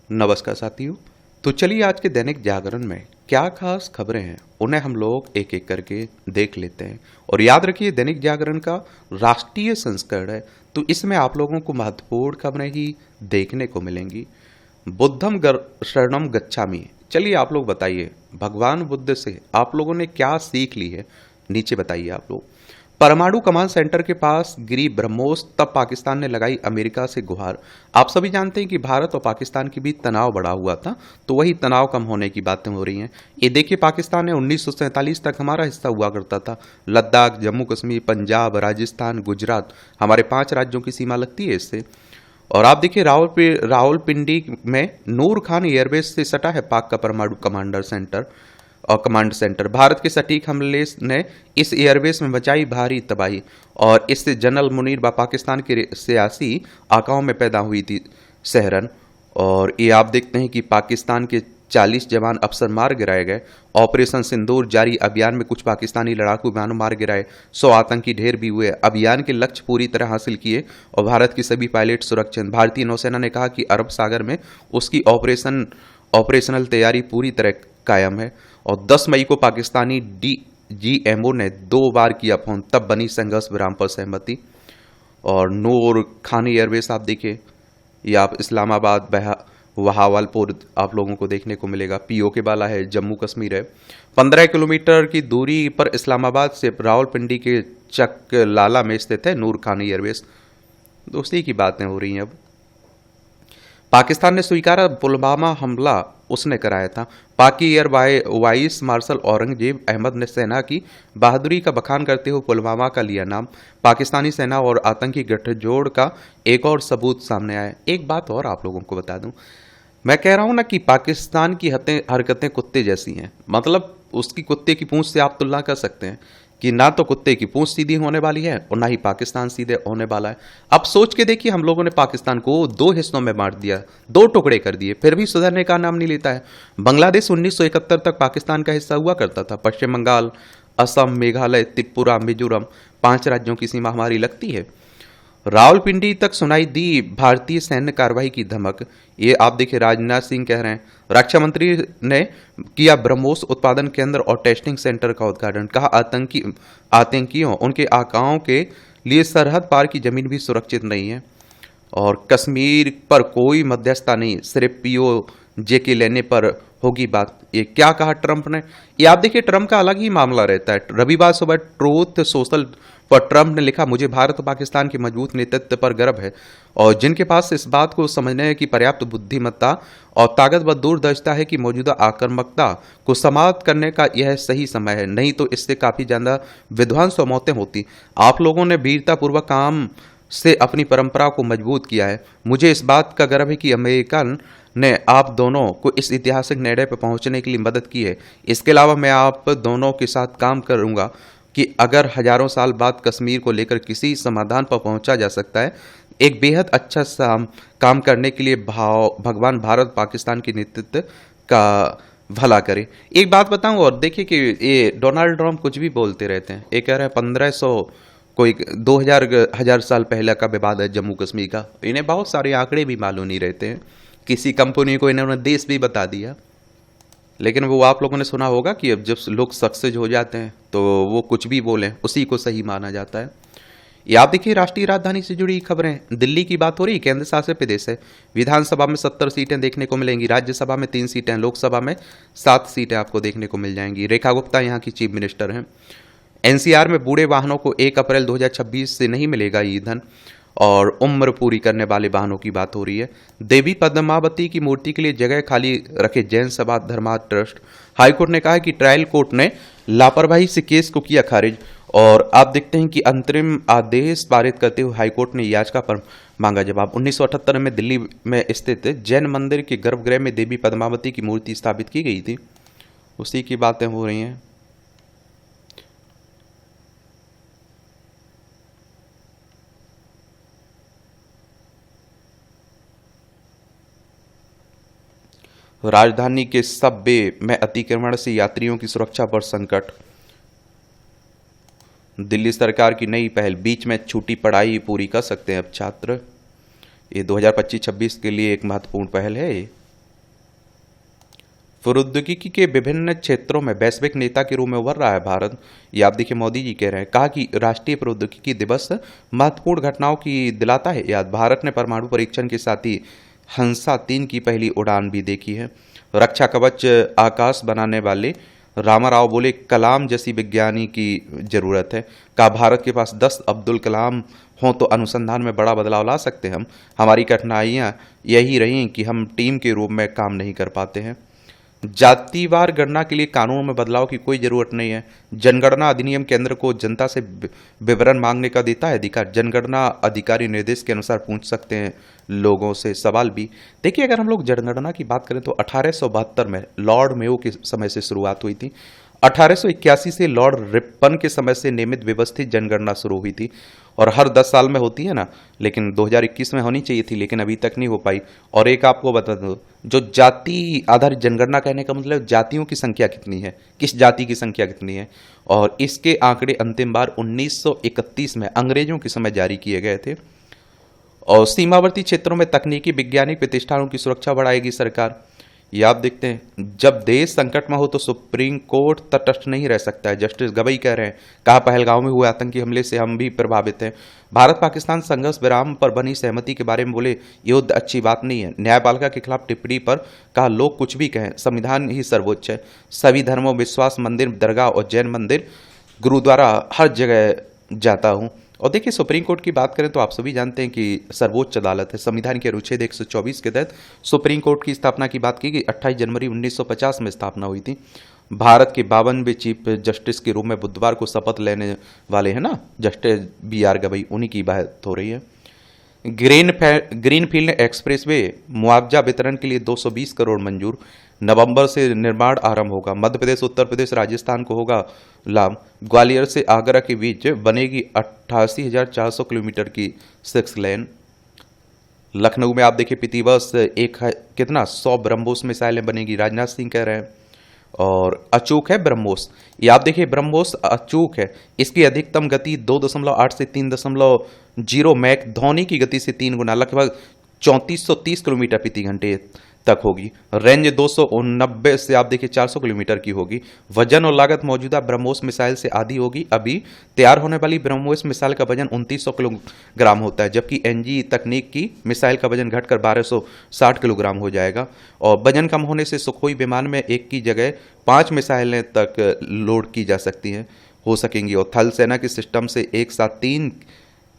नमस्कार साथियों। तो चलिए आज के दैनिक जागरण में क्या खास खबरें हैं उन्हें हम लोग एक एक करके देख लेते हैं। और याद रखिए दैनिक जागरण का राष्ट्रीय संस्करण है, तो इसमें आप लोगों को महत्वपूर्ण खबरें ही देखने को मिलेंगी। बुद्धम शरणम गच्छामि। चलिए आप लोग बताइए भगवान बुद्ध से आप लोगों ने क्या सीख ली है, नीचे बताइए आप लोग। परमाणु कमांड सेंटर के पास गिरी ब्रह्मोस, तब पाकिस्तान ने लगाई अमेरिका से गुहार। आप सभी जानते हैं कि भारत और पाकिस्तान के बीच तनाव बढ़ा हुआ था, तो वही तनाव कम होने की बातें हो रही हैं। ये देखिए पाकिस्तान ने 1947 तक हमारा हिस्सा हुआ करता था। लद्दाख, जम्मू कश्मीर, पंजाब, राजस्थान, गुजरात, हमारे 5 राज्यों की सीमा लगती है इससे। और आप देखिए रावलपिंडी में नूर खान एयरबेस से सटा है पाक का परमाणु कमांडर सेंटर और कमांड सेंटर। भारत के सटीक हमले ने इस एयरबेस में मचाई भारी तबाही, और इससे जनरल मुनीर व पाकिस्तान के सियासी आकाओं में पैदा हुई थी सहरन। और ये आप देखते हैं कि पाकिस्तान के 40 जवान अफसर मार गिराए गए। ऑपरेशन सिंदूर जारी अभियान में कुछ पाकिस्तानी लड़ाकू विमानों मार गिराए, 100 आतंकी ढेर भी हुए। अभियान के लक्ष्य पूरी तरह हासिल किए और भारत के सभी पायलट सुरक्षित। भारतीय नौसेना ने कहा कि अरब सागर में उसकी ऑपरेशनल तैयारी पूरी तरह कायम है। और 10 मई को पाकिस्तानी DGMO ने 2 बार किया फोन, तब बनी संघर्ष विराम पर सहमति। और नूर खान एयरबेस आप देखिए, ये आप इस्लामाबाद बहावलपुर आप लोगों को देखने को मिलेगा। POK वाला है, जम्मू कश्मीर है। 15 किलोमीटर की दूरी पर इस्लामाबाद से रावलपिंडी के चकलाला में स्थित है नूर खान एयरबेस। दोस्ती की बातें हो रही हैं अब। पाकिस्तान ने स्वीकारा पुलवामा हमला उसने कराया था। पाकि air vice marshal Aurangzeb Ahmed ने सेना की बहादुरी का बखान करते हुए पुलवामा का लिया नाम। पाकिस्तानी सेना और आतंकी गठजोड़ का एक और सबूत सामने आया। एक बात और आप लोगों को बता दूं, मैं कह रहा हूं ना कि पाकिस्तान की हरकतें कुत्ते जैसी हैं। मतलब उसकी कुत्ते की पूंछ से आप तुलना कर सकते हैं कि ना तो कुत्ते की पूंछ सीधी होने वाली है और ना ही पाकिस्तान सीधे होने वाला है। अब सोच के देखिए, हम लोगों ने पाकिस्तान को 2 हिस्सों में बांट दिया, 2 टुकड़े कर दिए, फिर भी सुधरने का नाम नहीं लेता है। बांग्लादेश 1971 तक पाकिस्तान का हिस्सा हुआ करता था। पश्चिम बंगाल, असम, मेघालय, त्रिपुरा, मिजोरम, 5 राज्यों की सीमा हमारी लगती है। रावलपिंडी तक सुनाई दी भारतीय सैन्य कार्रवाई की धमक। ये आप देखिए राजनाथ सिंह कह रहे हैं। रक्षा मंत्री ने किया ब्रह्मोस उत्पादन केंद्र और टेस्टिंग सेंटर का उद्घाटन। कहा आतंकियों उनके आकाओं के लिए सरहद पार की जमीन भी सुरक्षित नहीं है। और कश्मीर पर कोई मध्यस्थता नहीं, सिर्फ POJ के लेने पर होगी बात। ये क्या कहा ट्रंप ने? ये आप देखिए ट्रंप का अलग ही मामला रहता है। रविवार सुबह ट्रूथ सोशल पर ट्रंप ने लिखा, मुझे भारत और पाकिस्तान के मजबूत नेतृत्व पर गर्व है और जिनके पास इस बात को समझने की पर्याप्त बुद्धिमत्ता और ताकत व दूरदर्शिता है कि मौजूदा आक्रामकता को समाप्त करने का यह सही समय है, नहीं तो इससे काफी ज्यादा विध्वंस और मौतें होती। आप लोगों ने वीरतापूर्वक काम से अपनी परंपरा को मजबूत किया है। मुझे इस बात का गर्व है कि अमेरिकन ने आप दोनों को इस ऐतिहासिक निर्णय पर पहुंचने के लिए मदद की है। इसके अलावा मैं आप दोनों के साथ काम करूंगा कि अगर हजारों साल बाद कश्मीर को लेकर किसी समाधान पर पहुंचा जा सकता है, एक बेहद अच्छा काम करने के लिए भगवान भारत पाकिस्तान के नेतृत्व का भला करे। एक बात बताऊं, और देखिए कि ये डोनाल्ड ट्रंप कुछ भी बोलते रहते हैं। ये कह रहे हैं 1500 कोई 2000 साल पहले का विवाद है जम्मू कश्मीर का। इन्हें बहुत सारे आंकड़े भी मालूम नहीं रहते हैं। किसी कंपनी को इन्होंने देश भी बता दिया, लेकिन वो आप लोगों ने सुना होगा कि अब जब लोग सक्सेस हो जाते हैं तो वो कुछ भी बोलें उसी को सही माना जाता है। ये आप देखिए राष्ट्रीय राजधानी से जुड़ी खबरें। दिल्ली की बात हो रही, केंद्र शासित प्रदेश है। विधानसभा में 70 सीटें देखने को मिलेंगी, राज्यसभा में 3 सीटें, लोकसभा में 7 सीटें आपको देखने को मिल जाएंगी। रेखा गुप्ता यहाँ की चीफ मिनिस्टर हैं। NCR में बूढ़े वाहनों को 1 अप्रैल 2026 से नहीं मिलेगा ईंधन, और उम्र पूरी करने वाले वाहनों की बात हो रही है। देवी पद्मावती की मूर्ति के लिए जगह खाली रखे जैन सभा धर्मा ट्रस्ट। हाईकोर्ट ने कहा है कि ट्रायल कोर्ट ने लापरवाही से केस को किया खारिज। और आप देखते हैं कि अंतरिम आदेश पारित करते हुए हाईकोर्ट ने याचिका पर मांगा जवाब। 1978 में दिल्ली में स्थित जैन मंदिर के गर्भगृह में देवी पद्मावती की मूर्ति स्थापित की गई थी, उसी की बातें हो रही हैं। राजधानी के सबवे में अतिक्रमण से यात्रियों की सुरक्षा पर संकट। दिल्ली सरकार की नई पहल, बीच में छूटी पढ़ाई पूरी कर सकते हैं अब छात्र। ये 2025-26 के लिए एक महत्वपूर्ण पहल है ये। प्रौद्योगिकी के विभिन्न क्षेत्रों में वैश्विक नेता के रूप में उभर रहा है भारत। ये आप देखिए मोदी जी कह रहे हैं, कहा कि राष्ट्रीय प्रौद्योगिकी दिवस महत्वपूर्ण घटनाओं की दिलाता है याद। भारत ने परमाणु परीक्षण के साथ ही हंसा 3 की पहली उड़ान भी देखी है। रक्षा कवच आकाश बनाने वाले रामाराव बोले कलाम जैसी विज्ञानी की जरूरत है। कहा भारत के पास 10 अब्दुल कलाम हों तो अनुसंधान में बड़ा बदलाव ला सकते हैं हम। हमारी कठिनाइयाँ यही रही कि हम टीम के रूप में काम नहीं कर पाते हैं। जातिवार गणना के लिए कानून में बदलाव की कोई जरूरत नहीं है। जनगणना अधिनियम केंद्र को जनता से विवरण मांगने का देता है अधिकार। जनगणना अधिकारी निर्देश के अनुसार पूछ सकते हैं लोगों से सवाल भी। देखिए अगर हम लोग जनगणना की बात करें तो 1872 में लॉर्ड मेयो के समय से शुरुआत हुई थी। 1881 से लॉर्ड रिपन के समय से नियमित व्यवस्थित जनगणना शुरू हुई थी और हर 10 साल में होती है ना, लेकिन 2021 में होनी चाहिए थी लेकिन अभी तक नहीं हो पाई। और एक आपको बता दूं, जो जाति आधारित जनगणना कहने का मतलब जातियों की संख्या कितनी है, किस जाति की संख्या कितनी है, और इसके आंकड़े अंतिम बार 1931 में अंग्रेजों के समय जारी किए गए थे। और सीमावर्ती क्षेत्रों में तकनीकी वैज्ञानिक प्रतिष्ठानों की सुरक्षा बढ़ाएगी सरकार। ये आप देखते हैं, जब देश संकट में हो तो सुप्रीम कोर्ट तटस्थ नहीं रह सकता है, जस्टिस गवई कह रहे हैं। कहा पहलगांव में हुए आतंकी हमले से हम भी प्रभावित हैं। भारत पाकिस्तान संघर्ष विराम पर बनी सहमति के बारे में बोले युद्ध अच्छी बात नहीं है। न्यायपालिका के खिलाफ टिप्पणी पर कहा लोग कुछ भी कहें, संविधान ही सर्वोच्च है। सभी धर्मों विश्वास मंदिर दरगाह और जैन मंदिर गुरुद्वारा हर जगह जाता हूँ। और देखिए सुप्रीम कोर्ट की बात करें तो आप सभी जानते हैं कि सर्वोच्च अदालत है। संविधान के अनुच्छेद 124 के तहत सुप्रीम कोर्ट की स्थापना की बात की गई। 28 जनवरी 1950 में स्थापना हुई थी। भारत के 52वें चीफ जस्टिस के रूप में बुधवार को शपथ लेने वाले हैं ना जस्टिस BR गवई, उन्हीं की बात हो रही है। ग्रीनफील्ड एक्सप्रेसवे मुआवजा वितरण के लिए 220 करोड़ मंजूर। नवंबर से निर्माण आरंभ होगा। मध्य प्रदेश उत्तर प्रदेश राजस्थान को होगा लाभ। ग्वालियर से आगरा के बीच बनेगी 88,400 किलोमीटर की 6 लेन। लखनऊ में आप देखिए प्रतिवर्ष कितना 100 ब्रह्मोस मिसाइलें बनेगी, राजनाथ सिंह कह रहे हैं। और अचूक है ब्रह्मोस, ये आप देखिए ब्रह्मोस अचूक है। इसकी अधिकतम गति 2.8 से 3.0 मैक ध्वनि की गति से 3 गुना लगभग 3430 किलोमीटर प्रति घंटे तक होगी। रेंज 290 से आप देखिए 400 किलोमीटर की होगी। वजन और लागत मौजूदा ब्रह्मोस मिसाइल से आधी होगी। अभी तैयार होने वाली ब्रह्मोस मिसाइल का वजन 2900 किलोग्राम होता है, जबकि NG तकनीक की मिसाइल का वजन घटकर 1260 किलोग्राम हो जाएगा। और वजन कम होने से सुखोई विमान में एक की जगह 5 मिसाइलें तक लोड की जा सकती हैं हो सकेंगी। और थल सेना के सिस्टम से एक साथ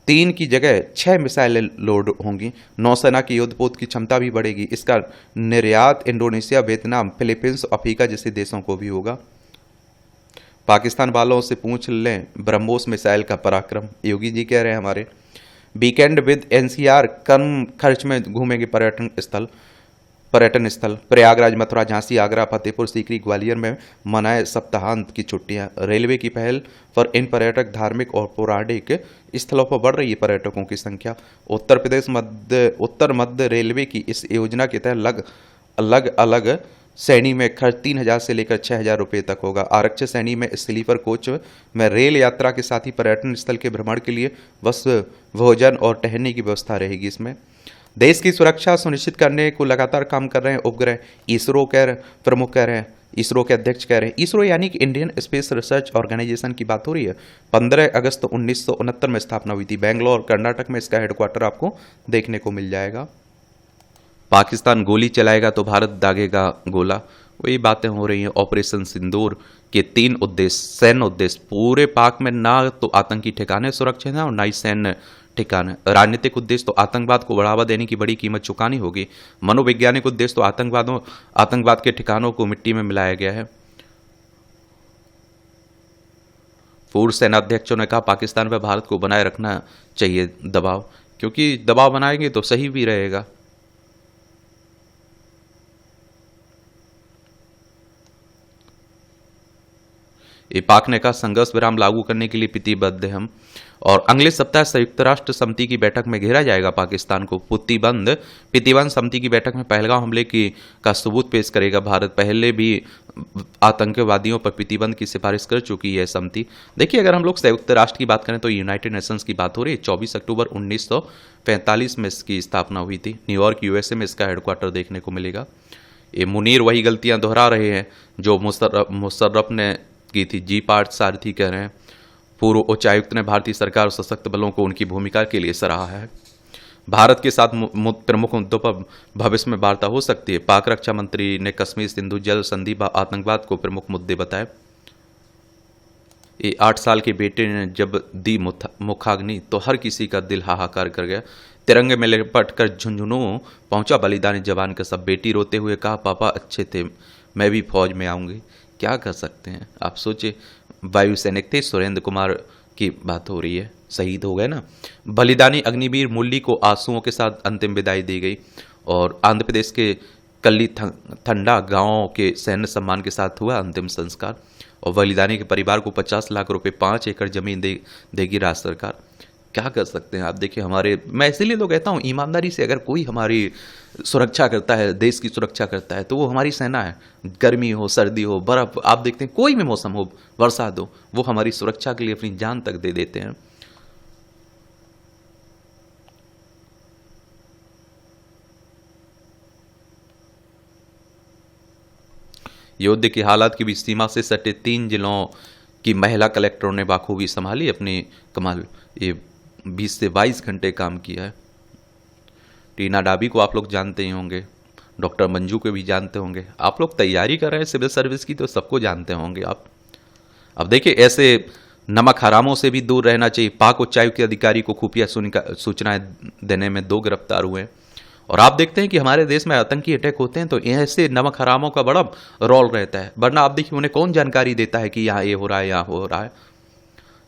तीन की जगह 6 मिसाइलें लोड होंगी। नौसेना की युद्धपोत की क्षमता भी बढ़ेगी। इसका निर्यात इंडोनेशिया, वियतनाम, फिलीपींस, अफ्रीका जैसे देशों को भी होगा। पाकिस्तान वालों से पूछ लें ब्रह्मोस मिसाइल का पराक्रम, योगी जी कह रहे हैं हमारे। वीकेंड विद NCR, कम खर्च में घूमेंगे पर्यटन स्थल। प्रयागराज, मथुरा, झांसी, आगरा, फतेहपुर सीकरी, ग्वालियर में मनाए सप्ताहांत की छुट्टियां। रेलवे की पहल पर इन पर्यटक धार्मिक और पौराणिक स्थलों पर बढ़ रही है पर्यटकों की संख्या। उत्तर मध्य रेलवे की इस योजना के तहत अलग अलग श्रेणी में खर्च 3,000 से लेकर 6,000 रुपये तक होगा। आरक्षित श्रेणी में स्लीपर कोच में रेल यात्रा के साथ ही पर्यटन स्थल के भ्रमण के लिए बस भोजन और ठहरने की व्यवस्था रहेगी। इसमें देश की सुरक्षा सुनिश्चित करने को लगातार काम कर रहे हैं उपग्रह। इसरो प्रमुख कह रहे हैं, इसरो के अध्यक्ष कह रहे हैं। इसरो यानी कि इंडियन स्पेस रिसर्च ऑर्गेनाइजेशन की बात हो रही है। 15 अगस्त 1969 में स्थापना हुई थी। बेंगलोर कर्नाटक में इसका हेडक्वार्टर आपको देखने को मिल जाएगा। पाकिस्तान गोली चलाएगा तो भारत दागेगा गोला, वही बातें हो रही हैं। ऑपरेशन सिंदूर के 3 उद्देश्य, सैन्य उद्देश्य, पूरे पाक में ना तो आतंकी ठिकाने सुरक्षित हैं और ना ही सैन्य ठिकाने। राजनीतिक उद्देश्य तो आतंकवाद को बढ़ावा देने की बड़ी कीमत चुकानी होगी। मनोवैज्ञानिक उद्देश्य तो आतंकवाद के ठिकानों को मिट्टी में मिलाया गया है। पूर्व सेनाध्यक्षों ने कहा पाकिस्तान पर भारत को बनाए रखना चाहिए दबाव, क्योंकि दबाव बनाएंगे तो सही भी रहेगा। पाक ने कहा संघर्ष विराम लागू करने के लिए प्रतिबद्ध है हम। और अगले सप्ताह संयुक्त राष्ट्र समिति की बैठक में घेरा जाएगा पाकिस्तान को। प्रतिबंध समिति की बैठक में पहलगाम हमले का सबूत पेश करेगा भारत। पहले भी आतंकवादियों पर प्रतिबंध की सिफारिश कर चुकी है समिति। देखिए अगर हम लोग संयुक्त राष्ट्र की बात करें तो यूनाइटेड नेशंस की बात हो रही है। 24 अक्टूबर 1945 में इसकी स्थापना हुई थी। न्यूयॉर्क USA में इसका हेडक्वार्टर देखने को मिलेगा। ये मुनीर वही गलतियां दोहरा रहे हैं जो मुशर्रफ ने की थी। जी पार्थ सारथी कह रहे हैं पूर्व उच्चायुक्त ने भारतीय सरकार और सशक्त बलों को उनकी भूमिका के लिए सराहा है। भारत के साथ प्रमुख मुद्दों पर भविष्य में वार्ता हो सकती है। पाक रक्षा मंत्री ने कश्मीर सिंधु जल संधि व आतंकवाद को प्रमुख मुद्दे बताए। ये 8 साल के बेटे ने जब दी मुखाग्नि तो हर किसी का दिल हाहाकार कर गया। तिरंगे में लिपट कर झुंझुनू पहुंचा बलिदानी जवान का सब। बेटी रोते हुए कहा पापा अच्छे थे, मैं भी फौज में आऊंगी। क्या कर सकते हैं आप सोचे, वायु सैनिक थे, सुरेंद्र कुमार की बात हो रही है, शहीद हो गए ना। बलिदानी अग्निवीर मुरली को आंसुओं के साथ अंतिम विदाई दी गई। और आंध्र प्रदेश के कल्ली थंडा गांव के सैन्य सम्मान के साथ हुआ अंतिम संस्कार। और बलिदानी के परिवार को 50 लाख रुपए 5 एकड़ जमीन देगी राज्य सरकार। क्या कर सकते हैं आप देखिए हमारे, मैं इसीलिए तो कहता हूँ ईमानदारी से अगर कोई हमारी सुरक्षा करता है, देश की सुरक्षा करता है, तो वो हमारी सेना है। गर्मी हो, सर्दी हो, बर्फ, आप देखते हैं कोई भी मौसम हो, बरसात हो, वो हमारी सुरक्षा के लिए अपनी जान तक दे देते हैं। युद्ध की हालात की भी सीमा से सटे 3 जिलों की महिला कलेक्टरों ने बाखूबी संभाली अपनी कमाल। ये 20 से 22 घंटे काम किया है। टीना डाबी को आप लोग जानते ही होंगे, डॉक्टर मंजू को भी जानते होंगे। आप लोग तैयारी कर रहे हैं सिविल सर्विस की तो सबको जानते होंगे आप। अब देखिए ऐसे नमक हरामों से भी दूर रहना चाहिए। पाक उच्चायुक्त के अधिकारी को खुफिया सूचनाएं देने में 2 गिरफ्तार हुए हैं। और आप देखते हैं कि हमारे देश में आतंकी अटैक होते हैं तो ऐसे नमक हरामों का बड़ा रोल रहता है, वरना आप देखिए उन्हें कौन जानकारी देता है कि यहाँ ये हो रहा है, यहाँ हो रहा है।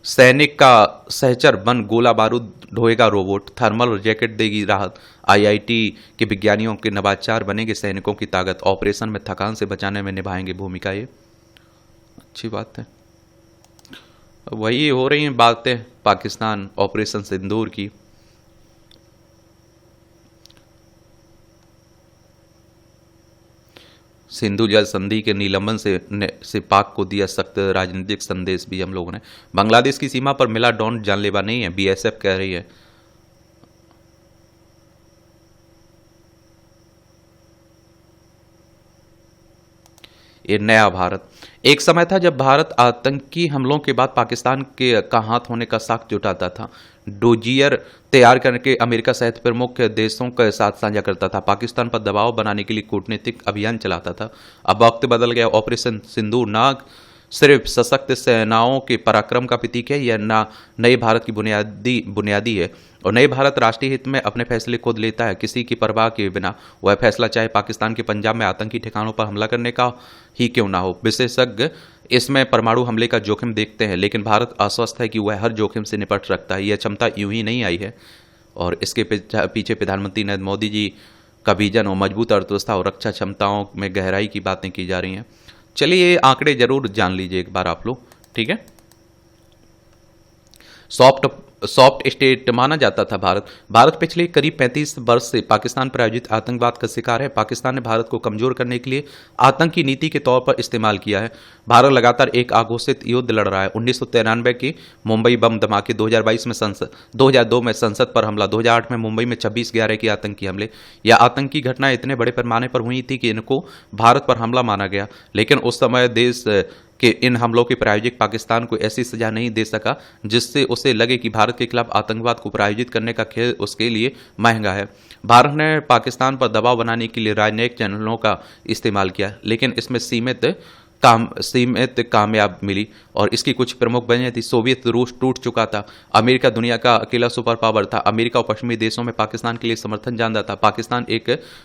सैनिक का सहचर बन गोला बारूद ढोएगा रोबोट, थर्मल जैकेट देगी राहत। आईआईटी के विज्ञानियों के नवाचार बनेंगे सैनिकों की ताकत। ऑपरेशन में थकान से बचाने में निभाएंगे भूमिका। ये अच्छी बात है। वही हो रही हैं बातें पाकिस्तान ऑपरेशन सिंदूर की। सिंधु जल संधि के निलंबन से पाक को दिया सख्त राजनीतिक संदेश भी हम लोगों ने। बांग्लादेश की सीमा पर मिला ड्रोन जानलेवा नहीं है, बीएसएफ कह रही है। ये नया भारत। एक समय था जब भारत आतंकी हमलों के बाद पाकिस्तान का हाथ होने का साख जुटाता था। डोजियर तैयार करके अमेरिका सहित प्रमुख देशों के साथ साझा करता था। पाकिस्तान पर दबाव बनाने के लिए कूटनीतिक अभियान चलाता था। अब वक्त बदल गया। ऑपरेशन सिंदूर ना सिर्फ सशक्त सेनाओं के पराक्रम का प्रतीक है, यह ना नए भारत की बुनियादी है। और नए भारत राष्ट्रीय हित में अपने फैसले खुद लेता है, किसी की परवाह के बिना। वह फैसला चाहे पाकिस्तान के पंजाब में आतंकी ठिकानों पर हमला करने का ही क्यों ना हो। विशेषज्ञ इसमें परमाणु हमले का जोखिम देखते हैं, लेकिन भारत आश्वस्त है कि वह हर जोखिम से निपट सकता है। यह क्षमता यूं ही नहीं आई है। और इसके पीछे प्रधानमंत्री नरेंद्र मोदी जी का विजन और मजबूत अर्थव्यवस्था और रक्षा क्षमताओं में गहराई की बातें की जा रही हैं। चलिए ये आंकड़े जरूर जान लीजिए एक बार आप लोग, ठीक है। सॉफ्ट स्टेट माना जाता था भारत पिछले करीब 35 वर्ष से पाकिस्तान प्रायोजित आतंकवाद का शिकार है। पाकिस्तान ने भारत को कमजोर करने के लिए आतंकी नीति के तौर पर इस्तेमाल किया है। भारत लगातार एक आघोषित युद्ध लड़ रहा है। 1993 की मुंबई बम धमाके, 2002 में संसद पर हमला, 2008 में मुंबई में 26/11 की आतंकी हमले। यह आतंकी घटनाएं इतने बड़े पैमाने पर हुई थी कि इनको भारत पर हमला माना गया, लेकिन उस समय देश कि इन हमलों के प्रायोजक पाकिस्तान को ऐसी सजा नहीं दे सका जिससे उसे लगे कि भारत के खिलाफ आतंकवाद को प्रायोजित करने का खेल उसके लिए महंगा है। भारत ने पाकिस्तान पर दबाव बनाने के लिए राजनयिक चैनलों का इस्तेमाल किया, लेकिन इसमें सीमित कामयाब मिली। और इसकी कुछ प्रमुख वजह थी। सोवियत रूस टूट चुका था। अमेरिका दुनिया का अकेला सुपर पावर था। अमेरिका और पश्चिमी देशों में पाकिस्तान के लिए समर्थन जानता था।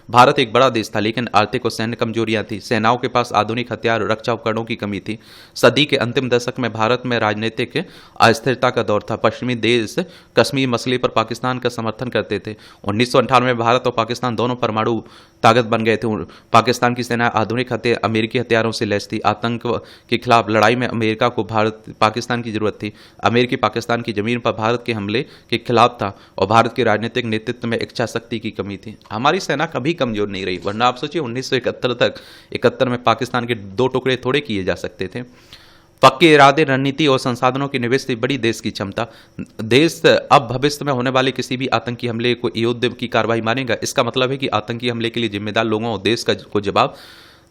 भारत एक बड़ा देश था, लेकिन आर्थिक और सैन्य कमजोरियां थी। सेनाओं के पास आधुनिक हथियार, रक्षा उपकरणों की कमी थी। सदी के अंतिम दशक में भारत में राजनीतिक अस्थिरता का दौर था। पश्चिमी देश कश्मीर मसले पर पाकिस्तान का समर्थन करते थे। 1998 में भारत और पाकिस्तान दोनों परमाणु ताकत बन गए थे। पाकिस्तान की सेना आधुनिक अमेरिकी हथियारों से लैस थी। आतंक के खिलाफ लड़ाई में अमेरिका को पाकिस्तान की जरूरत थी। अमेरिकी पाकिस्तान की जमीन पर भारत के हमले के खिलाफ था और भारत के राजनीतिक नेतृत्व में इच्छा शक्ति की कमी थी। हमारी सेना कभी कमजोर नहीं रही, वरना आप सोचिए 1971 में पाकिस्तान के 2 टुकड़े थोड़े किए जा सकते थे। पक्के इरादे, रणनीति और संसाधनों की निवेश से बड़ी देश की क्षमता। देश अब भविष्य में होने वाले किसी भी आतंकी हमले को युद्ध की कार्रवाई मानेगा। इसका मतलब है कि आतंकी हमले के लिए जिम्मेदार लोगों और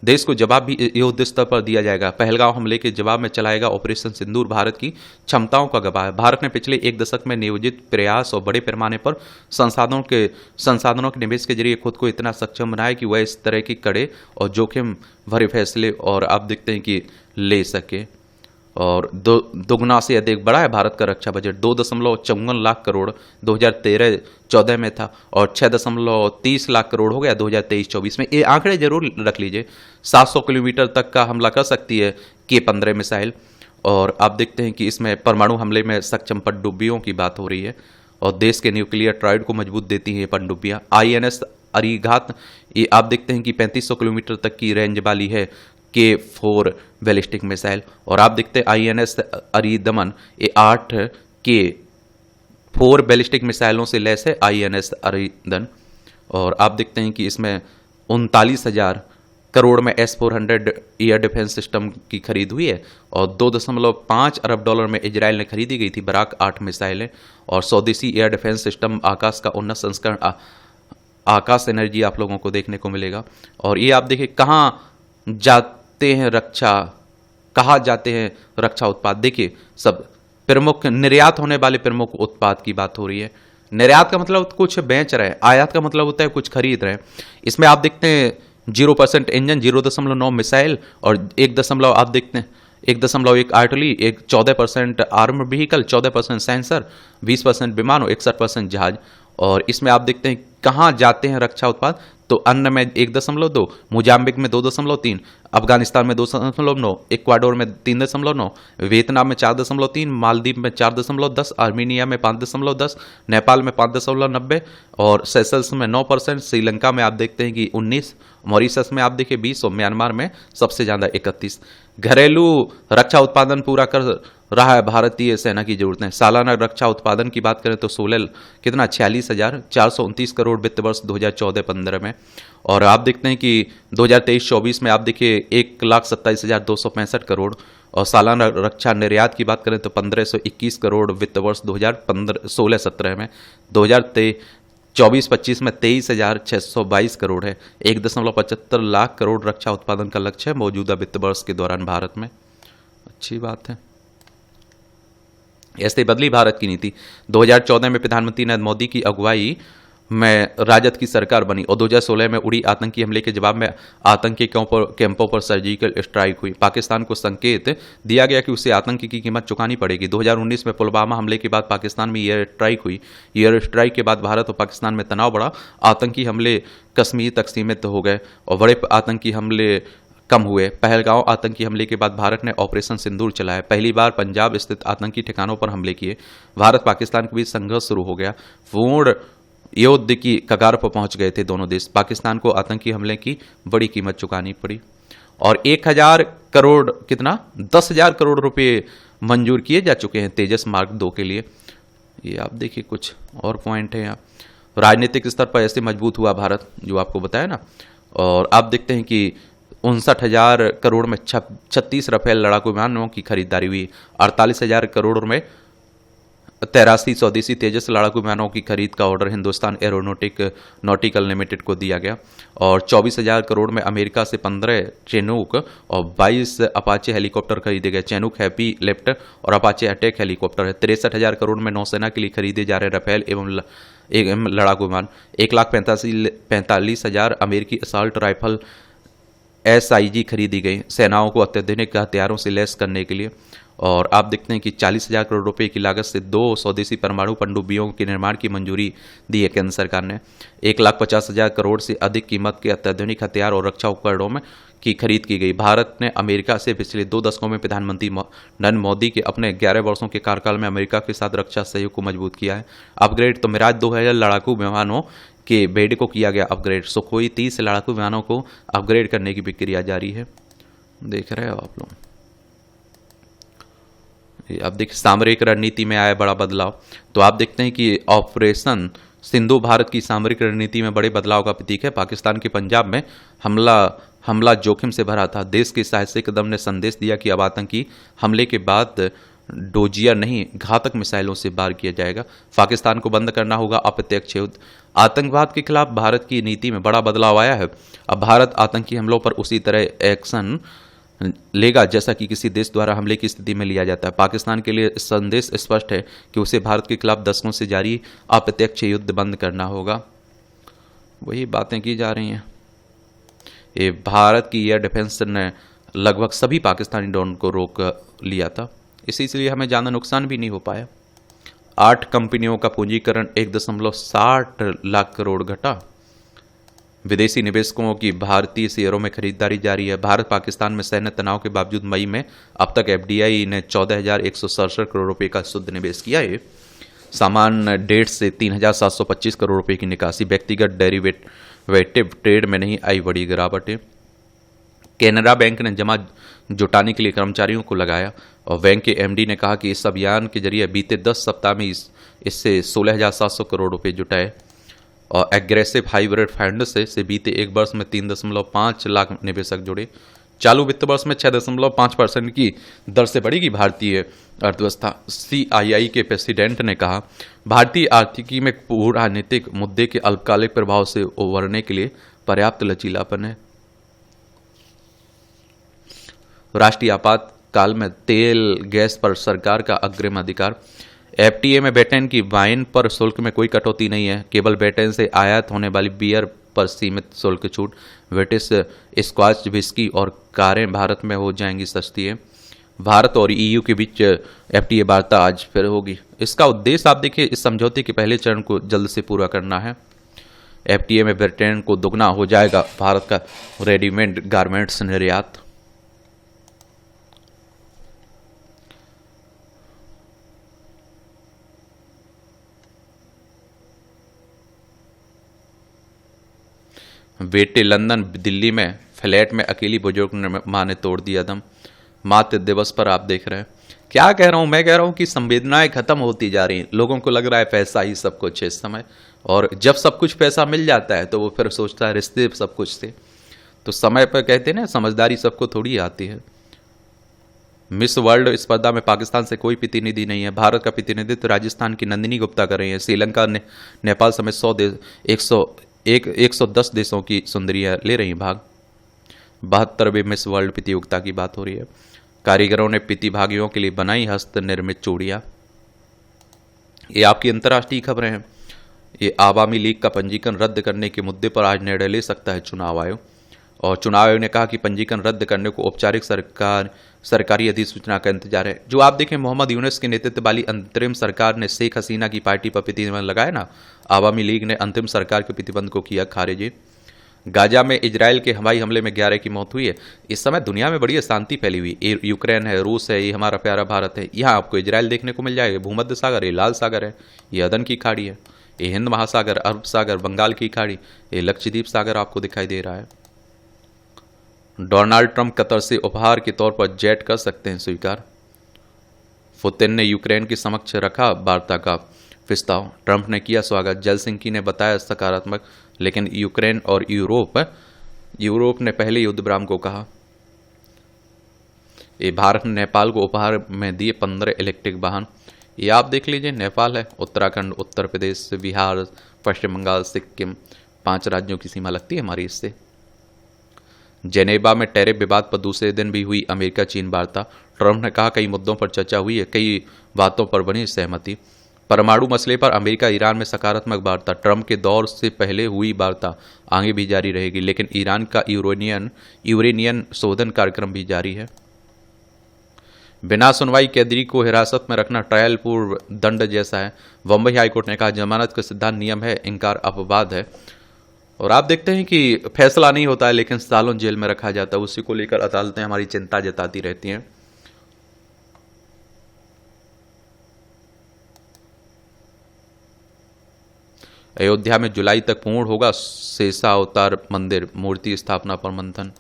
देश को जवाब भी युद्ध स्तर पर दिया जाएगा। पहलगांव हमले के जवाब में चलाएगा ऑपरेशन सिंदूर भारत की क्षमताओं का गवाह है। भारत ने पिछले एक दशक में नियोजित प्रयास और बड़े पैमाने पर संसाधनों के निवेश के जरिए खुद को इतना सक्षम बनाया कि वह इस तरह की कड़े और जोखिम भरे फैसले और आप देखते हैं कि ले सके। और दोगुना से अधिक बढ़ा है भारत का रक्षा बजट। 2.54 लाख करोड़ 2013-14 में था और 6.30 लाख करोड़ हो गया 2023-24 में। ये आंकड़े जरूर रख लीजिए। 700 किलोमीटर तक का हमला कर सकती है K-15 मिसाइल। और आप देखते हैं कि इसमें परमाणु हमले में सक्षम पनडुब्बियों की बात हो रही है और देश के न्यूक्लियर ट्रायड को मजबूत देती हैं पनडुब्बियां। INS अरिघात, ये आप देखते हैं कि 3500 किलोमीटर तक की रेंज वाली है K-4 बैलिस्टिक मिसाइल। और आप देखते हैं INS अरिदमन, ये 8 K-4 बैलिस्टिक मिसाइलों से लैस है INS अरिदन। और आप देखते हैं कि इसमें 39,000 करोड़ में S-400 एयर डिफेंस सिस्टम की खरीद हुई है और 2.5 अरब डॉलर में इजराइल ने खरीदी गई थी बराक 8 मिसाइलें। और स्वदेशी एयर डिफेंस सिस्टम आकाश का उन्नत संस्करण आकाश एनर्जी आप लोगों को देखने को मिलेगा। और ये आप देखिए कहाँ जाते हैं रक्षा उत्पाद। देखिए सब प्रमुख निर्यात होने वाले प्रमुख उत्पाद की बात हो रही है। निर्यात का मतलब कुछ बेच रहे हैं, आयात का मतलब होता है कुछ खरीद रहे हैं। इसमें आप देखते हैं 0% इंजन, 0.9 मिसाइल और 1 आप देखते हैं 1.1 आर्टिलरी, 14% आर्म व्हीकल, 14% सेंसर, 20% विमान और 61% जहाज। और इसमें आप देखते हैं कहाँ जाते हैं रक्षा उत्पाद, तो अन्न में 1.2, मोजाम्बिक में 2.3, अफगानिस्तान में 2.9, इक्वाडोर में 3.9, वियतनाम में 4.3, मालदीव में 4.10, आर्मीनिया में 5.10, नेपाल में 5.90 और सेशल्स में 9%, श्रीलंका में आप देखते हैं कि 19, मॉरिशस में आप देखिए 20 और म्यांमार में सबसे ज़्यादा 31। घरेलू रक्षा उत्पादन पूरा कर रहा है भारतीय सेना की जरूरतें। सालाना रक्षा उत्पादन की बात करें तो 46,429 करोड़ वित्त वर्ष 2014-15 में। और आप देखते हैं कि 2023-24 में आप देखिए 1,27,265 करोड़। और सालाना रक्षा निर्यात की बात करें तो 1,521 करोड़ वित्त वर्ष 2016-17 में। 2024-25 में 23,622 करोड़ है। 1.75 लाख करोड़ रक्षा उत्पादन का लक्ष्य है मौजूदा वित्त वर्ष के दौरान भारत में। अच्छी बात है। ऐसे बदली भारत की नीति। 2014 में प्रधानमंत्री नरेंद्र मोदी की अगुवाई में राजद की सरकार बनी और 2016 में उड़ी आतंकी हमले के जवाब में आतंकी कैंपों पर सर्जिकल स्ट्राइक हुई। पाकिस्तान को संकेत दिया गया कि उसे आतंकी की कीमत चुकानी पड़ेगी। 2019 में पुलवामा हमले के बाद पाकिस्तान में एयर स्ट्राइक हुई। एयर स्ट्राइक के बाद भारत और पाकिस्तान में तनाव बढ़ा। आतंकी हमले कश्मीर तक सीमित हो गए और बड़े आतंकी हमले कम हुए। पहलगांव आतंकी हमले के बाद भारत ने ऑपरेशन सिंदूर चलाया। पहली बार पंजाब स्थित आतंकी ठिकानों पर हमले किए। भारत पाकिस्तान के बीच संघर्ष शुरू हो गया। पूर्ण युद्ध की कगार पर पहुंच गए थे दोनों देश। पाकिस्तान को आतंकी हमले की बड़ी कीमत चुकानी पड़ी। और 1,000 करोड़ 10,000 करोड़ रुपए मंजूर किए जा चुके हैं तेजस मार्क 2 के लिए। ये आप देखिए कुछ और पॉइंट है यहाँ। राजनीतिक स्तर पर ऐसे मजबूत हुआ भारत जो आपको बताया ना। और आप देखते हैं कि 59,000 करोड़ में 36 राफेल लड़ाकू विमानों की खरीदारी हुई। 48,000 करोड़ में 83 स्वदेशी तेजस लड़ाकू विमानों की खरीद का ऑर्डर हिंदुस्तान नॉटिकल लिमिटेड को दिया गया। और 24,000 करोड़ में अमेरिका से 15 चेनूक और 22 अपाचे हेलीकॉप्टर खरीदे गए। चेनूक हैवी लिफ्ट और अपाचे अटैक हेलीकॉप्टर है। 63,000 करोड़ में नौसेना के लिए खरीदे जा रहे राफेल एवं लड़ाकू विमान। 1,45,000 अमेरिकी असॉल्ट राइफल SIG खरीदी गई सेनाओं को अत्याधुनिक हथियारों से लैस करने के लिए। और आप देखते हैं कि 40,000 करोड़ रुपए की लागत से 2 स्वदेशी परमाणु पनडुब्बियों के निर्माण की मंजूरी दी है केंद्र सरकार ने। 1,50,000 करोड़ से अधिक कीमत के अत्याधुनिक हथियार और रक्षा उपकरणों में की खरीद की गई। भारत ने अमेरिका से पिछले 2 दशकों में प्रधानमंत्री नरेंद्र मोदी के अपने 11 वर्षों के कार्यकाल में अमेरिका के साथ रक्षा सहयोग को मजबूत किया है। अपग्रेड तो मिराज 2000 लड़ाकू विमानों के बेड़े को किया गया अपग्रेड। सुखोई 30 लड़ाकू विमानों को अपग्रेड करने की प्रक्रिया जारी है। देख रहे हो आप लोग। अब देखिए सामरिक रणनीति में आया बड़ा बदलाव। तो आप देखते हैं कि ऑपरेशन सिंधु भारत की सामरिक रणनीति में बड़े बदलाव का प्रतीक है। पाकिस्तान के पंजाब में हमला हमला जोखिम से भरा था। देश के साहसिक कदम ने संदेश दिया कि अब आतंकी हमले के बाद डोजियर नहीं, घातक मिसाइलों से वार किया जाएगा। पाकिस्तान को बंद करना होगा अप्रत्यक्ष युद्ध। आतंकवाद के खिलाफ भारत की नीति में बड़ा बदलाव आया है। अब भारत आतंकी हमलों पर उसी तरह एक्शन लेगा जैसा कि किसी देश द्वारा हमले की स्थिति में लिया जाता है। पाकिस्तान के लिए संदेश स्पष्ट है कि उसे भारत के खिलाफ दशकों से जारी अप्रत्यक्ष युद्ध बंद करना होगा। वही बातें की जा रही हैं। ये भारत की एयर डिफेंस ने लगभग सभी पाकिस्तानी ड्रोन को रोक लिया था, इसलिए हमें ज़्यादा नुकसान भी नहीं हो पाया। 8 कंपनियों का पूंजीकरण 1.60 लाख करोड़ घटा। विदेशी निवेशकों की भारतीय शेयरों में खरीदारी जारी है। भारत पाकिस्तान में सैन्य तनाव के बावजूद मई में अब तक एफडीआई ने 14,167 करोड़ रुपए का शुद्ध निवेश किया है। सामान्य डेट से 3,725 करोड़ रुपए की निकासी। व्यक्तिगत डेरिवेटिव ट्रेड में नहीं आई बड़ी गिरावट है। कैनरा बैंक ने जमा जुटाने के लिए कर्मचारियों को लगाया और बैंक के एमडी ने कहा कि इस अभियान के जरिए बीते 10 सप्ताह में इससे 16,700 करोड़ रुपए जुटाए। और एग्रेसिव हाइब्रिड फंड से बीते एक वर्ष में 3.5 लाख निवेशक जुड़े। चालू वित्त वर्ष में 6.5% की दर से बढ़ेगी भारतीय अर्थव्यवस्था। सीआईआई के प्रेसिडेंट ने कहा, भारतीय आर्थिकी में राजनीतिक मुद्दे के अल्पकालिक प्रभाव से उबरने के लिए पर्याप्त लचीलापन है। राष्ट्रीय आपातकाल में तेल गैस पर सरकार का अग्रिम अधिकार। एफटीए में ब्रिटेन की वाइन पर शुल्क में कोई कटौती नहीं है। केवल ब्रिटेन से आयात होने वाली बियर पर सीमित शुल्क छूट। ब्रिटिश स्कॉच विस्की और कारें भारत में हो जाएंगी सस्ती है। भारत और ईयू के बीच एफटीए वार्ता आज फिर होगी। इसका उद्देश्य आप देखिए, इस समझौते के पहले चरण को जल्द से पूरा करना है। एफटीए में ब्रिटेन को दुगना हो जाएगा भारत का रेडीमेड गारमेंट्स निर्यात। बेटे लंदन दिल्ली में फ्लैट में अकेली बुजुर्ग मां ने तोड़ दिया दम। मातृ दिवस पर आप देख रहे हैं। क्या कह रहा हूं मैं, कह रहा हूं कि संवेदनाएं खत्म होती जा रही हैं। लोगों को लग रहा है पैसा ही सब कुछ है इस समय, और जब सब कुछ पैसा मिल जाता है तो वो फिर सोचता है रिश्ते सब कुछ थे। तो समय पर कहते हैं ना, समझदारी सबको थोड़ी आती है। मिस वर्ल्ड स्पर्धा में पाकिस्तान से कोई प्रतिनिधि नहीं है। भारत का प्रतिनिधित्व राजस्थान की नंदिनी गुप्ता कर रही है। श्रीलंका ने नेपाल समेत 110 देशों की सुंदरियां ले रही भाग। 72वें मिस वर्ल्ड प्रतियोगिता की बात हो रही है। कारीगरों ने प्रतिभागियों के लिए बनाई हस्त निर्मित चूड़ियां। ये आपकी अंतर्राष्ट्रीय खबरें हैं। ये आवामी लीग का पंजीकरण रद्द करने के मुद्दे पर आज निर्णय ले सकता है चुनाव आयोग। और चुनाव आयोग ने कहा कि पंजीकरण रद्द करने को औपचारिक सरकारी अधिसूचना का इंतजार है। जो आप देखें, मोहम्मद यूनुस के नेतृत्व वाली अंतरिम सरकार ने शेख हसीना की पार्टी पर प्रतिबंध लगाया ना, आवामी लीग ने अंतिम सरकार के प्रतिबंध को किया खारिज। गाजा में इजराइल के हवाई हमले में 11 की मौत हुई है। इस समय दुनिया में बड़ी शांति फैली हुई। ये यूक्रेन है, रूस है, ये हमारा प्यारा भारत है। यहाँ आपको इजराइल देखने को मिल जाएगा। भूमध्य सागर, ये लाल सागर है, ये अदन की खाड़ी है, ये हिंद महासागर, अरब सागर, बंगाल की खाड़ी, ये लक्षद्वीप सागर आपको दिखाई दे रहा है। डोनाल्ड ट्रंप कतर से उपहार के तौर पर जेट कर सकते हैं स्वीकार। पुतिन ने यूक्रेन के समक्ष रखा वार्ता का प्रस्ताव। ट्रंप ने किया स्वागत। जलसिंकी ने बताया सकारात्मक, लेकिन यूक्रेन और यूरोप ने पहले युद्ध विराम को कहा। ये भारत ने नेपाल को उपहार में दिए 15 इलेक्ट्रिक वाहन। ये आप देख लीजिए, नेपाल है, उत्तराखंड, उत्तर प्रदेश, बिहार, पश्चिम बंगाल, सिक्किम, 5 राज्यों की सीमा लगती है हमारी इससे। जेनेवा में टैरिफ विवाद पर दूसरे दिन भी हुई अमेरिका चीन वार्ता। ट्रंप ने कहा कई मुद्दों पर चर्चा हुई है, कई बातों पर बनी सहमति। परमाणु मसले पर अमेरिका ईरान में सकारात्मक वार्ता। ट्रंप के दौर से पहले हुई वार्ता आगे भी जारी रहेगी, लेकिन ईरान का यूरेनियन शोधन कार्यक्रम भी जारी है। बिना सुनवाई कैदी को हिरासत में रखना ट्रायल पूर्व दंड जैसा है। बम्बई हाईकोर्ट ने कहा जमानत का सिद्धांत नियम है, इनकार अपवाद है। और आप देखते हैं कि फैसला नहीं होता है लेकिन सालों जेल में रखा जाता है। उसी को लेकर अदालतें हमारी चिंता जताती रहती हैं। अयोध्या में जुलाई तक पूर्ण होगा शेषावतार मंदिर, मूर्ति स्थापना पर मंथन।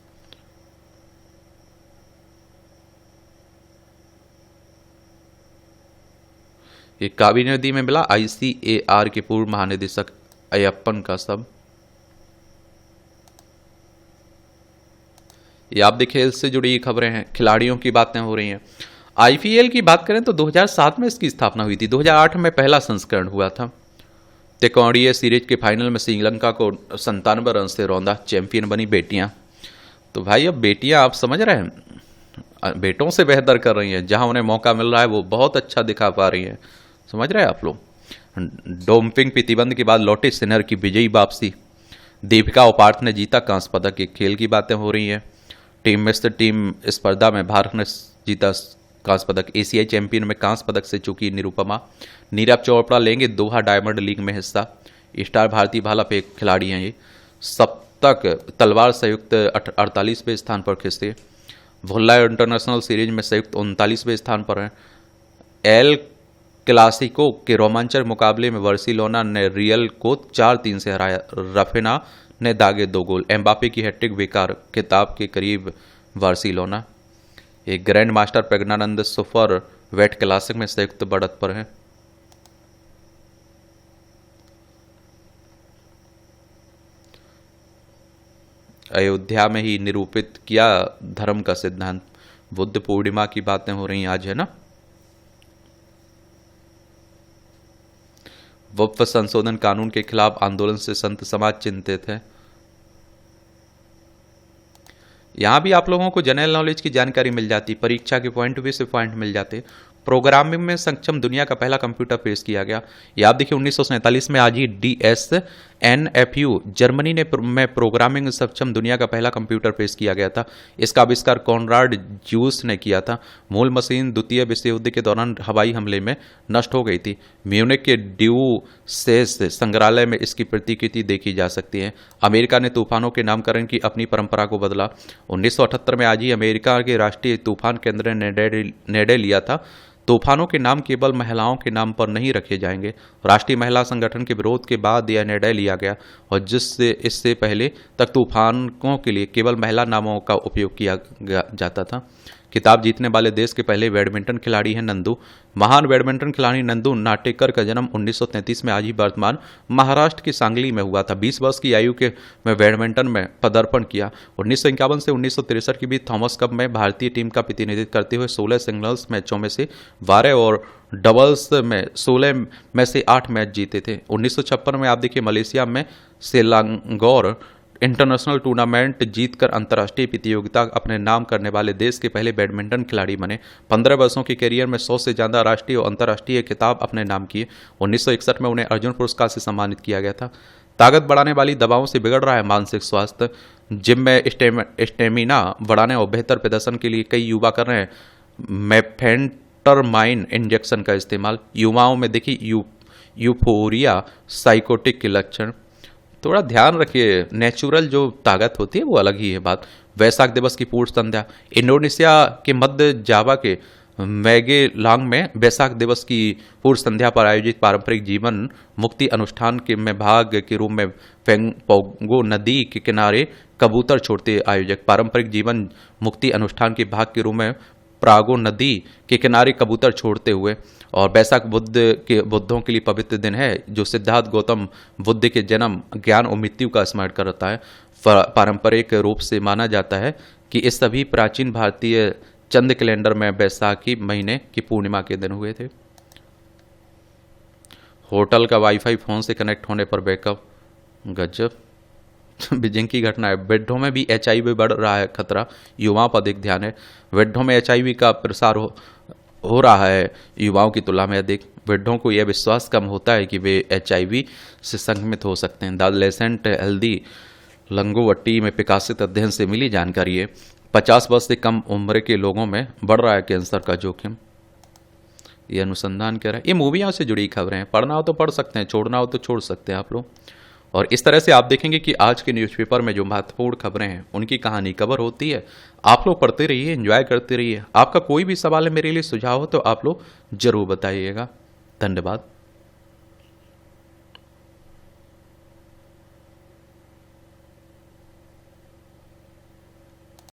ये कावेरी नदी में मिला ICAR के पूर्व महानिदेशक अयप्पन का शव। ये आप देखिए खेल से जुड़ी खबरें हैं, खिलाड़ियों की बातें हो रही हैं। आईपीएल की बात करें तो 2007 में इसकी स्थापना हुई थी, 2008 में पहला संस्करण हुआ था। तेकोड़िए सीरीज के फाइनल में श्रीलंका को 97 रन से रौंदा, चैंपियन बनी बेटियां। तो भाई अब बेटियां आप समझ रहे हैं, बेटों से बेहतर कर रही हैं, जहां उन्हें मौका मिल रहा है वो बहुत अच्छा दिखा पा रही हैं। समझ रहे हैं आप लोग। डोपिंग प्रतिबंध के बाद लौटे सिन्नर की विजयी वापसी, दीपिका और पार्थ ने जीता कांस्य पदक। के खेल की बातें हो रही हैं। टीम मिस्र टीम स्पर्धा में भारत ने जीता कांस्य पदक। एशियाई चैंपियन में कांस्य पदक से चुकी निरुपमा। नीरज चोपड़ा लेंगे दोहा डायमंड लीग में हिस्सा। स्टार भारतीय भाला फेंक खिलाड़ी हैं ये। सप्तक तलवार संयुक्त 48वें स्थान पर खिसके। भुल्ला इंटरनेशनल सीरीज में संयुक्त 39वें स्थान पर है। एल क्लासिको के रोमांचक मुकाबले में बार्सिलोना ने रियल को 4-3 से हराया। रफीना ने दागे 2 गोल। एम्बापे की हैट्रिक बेकार, खिताब के करीब बार्सिलोना। एक grandmaster Praggnanandhaa super bet classic में संयुक्त बढ़त पर है। अयोध्या में ही निरूपित किया धर्म का सिद्धांत। बुद्ध पूर्णिमा की बातें हो रही आज, है ना। वक्फ संशोधन कानून के खिलाफ आंदोलन से संत समाज चिंतित है। यहां भी आप लोगों को जनरल नॉलेज की जानकारी मिल जाती, परीक्षा के पॉइंट भी से पॉइंट मिल जाते। प्रोग्रामिंग में सक्षम दुनिया का पहला कंप्यूटर पेश किया गया। ये आप देखिए 1947 में आज ही DSNFU जर्मनी में प्रोग्रामिंग सक्षम दुनिया का पहला कंप्यूटर पेश किया गया था। इसका आविष्कार कॉनराड ज्यूस ने किया था। मूल मशीन द्वितीय विश्व युद्ध के दौरान हवाई हमले में नष्ट हो गई थी। म्यूनिक के ड्यूसेस संग्रहालय में इसकी प्रतिकृति देखी जा सकती है। अमेरिका ने तूफानों के नामकरण की अपनी परंपरा को बदला। 1978 में आज ही अमेरिका के राष्ट्रीय तूफान केंद्र ने निर्णय लिया था तूफानों के नाम केवल महिलाओं के नाम पर नहीं रखे जाएंगे। राष्ट्रीय महिला संगठन के विरोध के बाद यह निर्णय लिया गया और जिससे इससे पहले तक तूफानों के लिए केवल महिला नामों का उपयोग किया जाता था। खिताब जीतने वाले देश के पहले बैडमिंटन खिलाड़ी हैं नंदू। महान बैडमिंटन खिलाड़ी नंदू नाटेकर का जन्म 1933 में आज ही वर्तमान महाराष्ट्र के सांगली में हुआ था। 20 वर्ष की आयु के में बैडमिंटन में पदार्पण किया। 1951 से 1963 के बीच थॉमस कप में भारतीय टीम का प्रतिनिधित्व करते हुए 16 सिंगल्स मैचों में से 12 और डबल्स में 16 में से 8 मैच जीते थे। 1956 में आप देखिए मलेशिया में सेलांगोर इंटरनेशनल टूर्नामेंट जीतकर अंतर्राष्ट्रीय प्रतियोगिता अपने नाम करने वाले देश के पहले बैडमिंटन खिलाड़ी बने। 15 वर्षों के करियर में 100 से ज़्यादा राष्ट्रीय और अंतर्राष्ट्रीय खिताब अपने नाम किए। 1961 में उन्हें अर्जुन पुरस्कार से सम्मानित किया गया था। ताकत बढ़ाने वाली दवाओं से बिगड़ रहा है मानसिक स्वास्थ्य। जिम में स्टेमिना बढ़ाने और बेहतर प्रदर्शन के लिए कई युवा कर रहे हैं मेफेंटरमाइन इंजेक्शन का इस्तेमाल। युवाओं में देखी यूफोरिया साइकोटिक के लक्षण। थोड़ा ध्यान रखिए, नेचुरल जो ताकत होती है वो अलग ही है बात। वैसाख दिवस की पूर्व संध्या। इंडोनेशिया के मध्य जावा के मैगेलांग में वैसाख दिवस की पूर्व संध्या पर आयोजित पारंपरिक जीवन मुक्ति अनुष्ठान के में भाग के रूप में पेंगोंग नदी के किनारे कबूतर छोड़ते आयोजक। पारंपरिक जीवन मुक्ति अनुष्ठान के भाग के रूप में प्रागो नदी के किनारे कबूतर छोड़ते हुए। और वैसाख बुद्धों के लिए पवित्र दिन है जो सिद्धार्थ गौतम बुद्ध के जन्म, ज्ञान और मृत्यु का स्मरण करता है। पारंपरिक रूप से माना जाता है कि इस सभी प्राचीन भारतीय चंद्र कैलेंडर में बैसाखी महीने की पूर्णिमा के दिन हुए थे। होटल का वाईफाई फोन से कनेक्ट होने पर बैकअप, गजब बीजिंग की घटना है। बेड्डों में भी HIV बढ़ रहा है खतरा, युवाओं पर अधिक ध्यान है। बेड्डों में HIV का प्रसार हो रहा है युवाओं की तुलना में अधिक। वृद्धों को यह विश्वास कम होता है कि वे HIV से संक्रमित हो सकते हैं। द लेसेंट हेल्दी लंगोवट्टी में प्रकाशित अध्ययन से मिली जानकारी है 50 वर्ष से कम उम्र के लोगों में बढ़ रहा है कैंसर का जोखिम। ये अनुसंधान कह रहा है। ये मूवियों से जुड़ी खबरें हैं, पढ़ना हो तो पढ़ सकते हैं, छोड़ना हो तो छोड़ सकते हैं आप लोग। और इस तरह से आप देखेंगे कि आज के न्यूज़पेपर में जो महत्वपूर्ण खबरें हैं उनकी कहानी कवर होती है। आप लोग पढ़ते रहिए, एंजॉय करते रहिए। आपका कोई भी सवाल है मेरे लिए, सुझाव हो तो आप लोग जरूर बताइएगा। धन्यवाद।